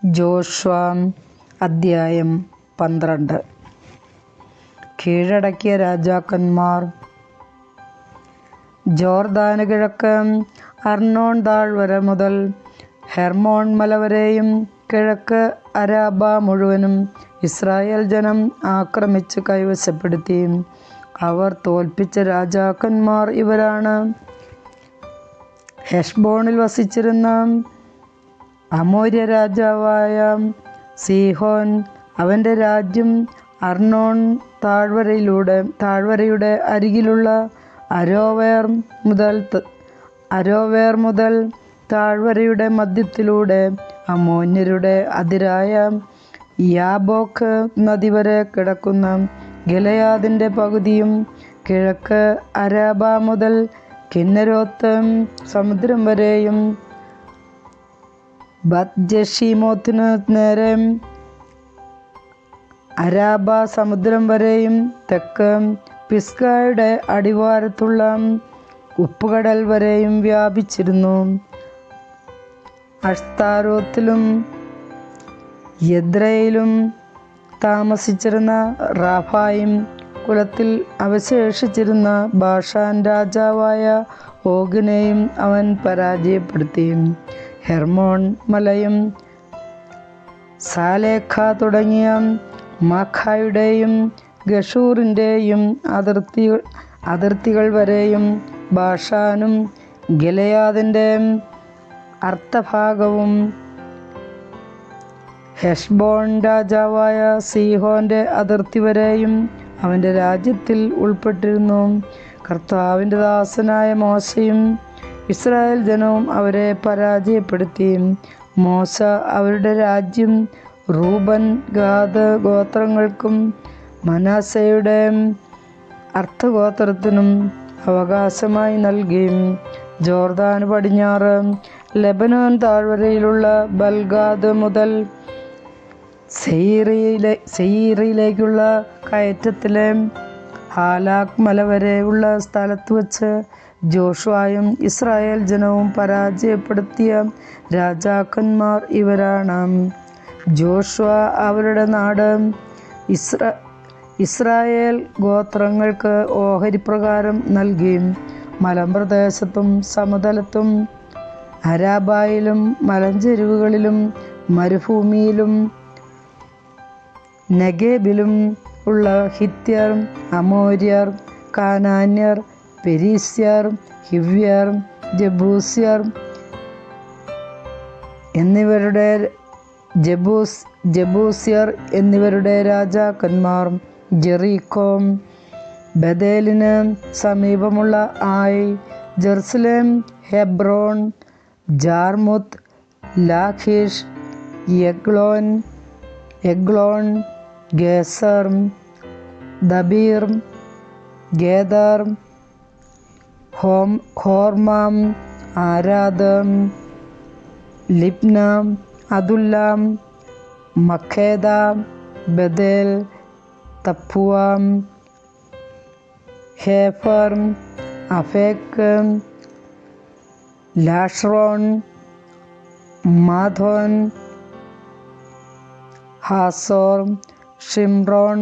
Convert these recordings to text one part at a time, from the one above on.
Joshua അദ്ധ്യായം 12. കീഴടക്കിയ രാജാക്കന്മാർ. ജോർദാന് കിഴക്ക് അർണോൺ താഴ്വര മുതൽ ഹെർമോൺ മല വരെയും കിഴക്ക് അരാബ മുഴുവനും ഇസ്രായേൽ ജനം ആക്രമിച്ച് കൈവശപ്പെടുത്തി. അവർ തോൽപ്പിച്ച രാജാക്കന്മാർ ഇവരാണ്: ഹെഷ്ബോണിൽ വസിച്ചിരുന്ന അമോര്യ രാജാവായ സീഹോൻ. അവൻ്റെ രാജ്യം അർണോൺ താഴ്വരയുടെ അരികിലുള്ള അരോവേർ മുതൽ താഴ്വരയുടെ മധ്യത്തിലൂടെ അമ്മോന്യരുടെ അതിരായ യാബോക്ക് നദി വരെ കിടക്കുന്ന ഗിലെയാദിൻ്റെ പകുതിയും, കിഴക്ക് അരാബ മുതൽ കിന്നരോത്ത് സമുദ്രം വരെയും, ബത്ജെഷിമോത്തിന് നേരെ അരാബ സമുദ്രം വരെയും, തെക്ക് പിസ്ഗയുടെ അടിവാരത്തുള്ള ഉപ്പുകടൽ വരെയും വ്യാപിച്ചിരുന്നു. അഷ്താരോത്തിലും യദ്രയിലും താമസിച്ചിരുന്ന റാഫായിം കുലത്തിൽ അവശേഷിച്ചിരുന്ന ബാഷാൻ രാജാവായ ഓഗിനെയും അവൻ പരാജയപ്പെടുത്തി. ഹെർമോൺ മലയും സാലേഖ തുടങ്ങിയ മാഖായുടെയും ഗഷൂറിൻ്റെയും അതിർത്തികൾ വരെയും, ബാഷാനും ഗിലെയാദിൻ്റെ അർത്ഥഭാഗവും ഹെഷ്ബോൺ രാജാവായ സീഹോൻ്റെ അതിർത്തി വരെയും അവൻ്റെ രാജ്യത്തിൽ ഉൾപ്പെട്ടിരുന്നു. കർത്താവിൻ്റെ ദാസനായ മോശയും ഇസ്രായേൽ ജനവും അവരെ പരാജയപ്പെടുത്തി. മോശ അവരുടെ രാജ്യം റൂബൻ, ഗാദ് ഗോത്രങ്ങൾക്കും മനാസയുടെ അർത്ഥഗോത്രത്തിനും അവകാശമായി നൽകി. ജോർദാന് പടിഞ്ഞാറ് ലെബനോൻ താഴ്വരയിലുള്ള ബൽഗാദ് മുതൽ സെയീറിലേക്കുള്ള കയറ്റത്തിലെ ഹാലാക് മല വരെയുള്ള സ്ഥലത്ത് വച്ച് ജോഷ്വായും ഇസ്രായേൽ ജനവും പരാജയപ്പെടുത്തിയ രാജാക്കന്മാർ ഇവരാണ്. ജോഷ്വ അവരുടെ നാട് ഇസ്രായേൽ ഗോത്രങ്ങൾക്ക് ഓഹരിപ്രകാരം നൽകി. മലമ്പ്രദേശത്തും സമതലത്തും അരാബായിലും മലഞ്ചെരിവുകളിലും മരുഭൂമിയിലും നെഗേബിലും ഉള്ള ഹിത്യർ, അമോര്യർ, കാനാന്യർ, പെരീസ്യർ, ഹിവ്യർ, ജബൂസ്യർ എന്നിവരുടെ രാജാക്കന്മാർ. ജെറീക്കോ, ബഥേലിന് സമീപമുള്ള Ai, Jerusalem, Hebron, Jarmuth, Lachish, Eglon, Gezer, Debir, Geder, Hormah, Arad, Libnah, Adullam, Makkedah, Bethel, Tappuah, Hepher, Aphek, Lasharon, Madon, Hazor, Shimron,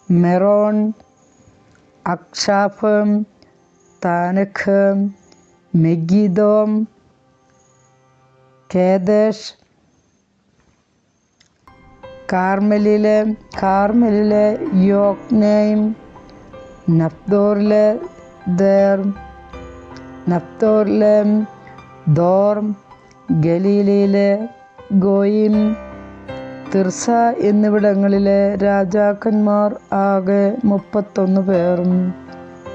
Meron, Achshaph, Taanach, Megiddo, Kedesh, കാർമെലിലെ യോക്നെയിം, നഫ്തോറിലെ ദോർ, ഗലീലയിലെ Goiim, Tirzah എന്നിവിടങ്ങളിലെ രാജാക്കന്മാർ ആകെ 31 പേർ.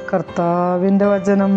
കർത്താവിൻ്റെ വചനം.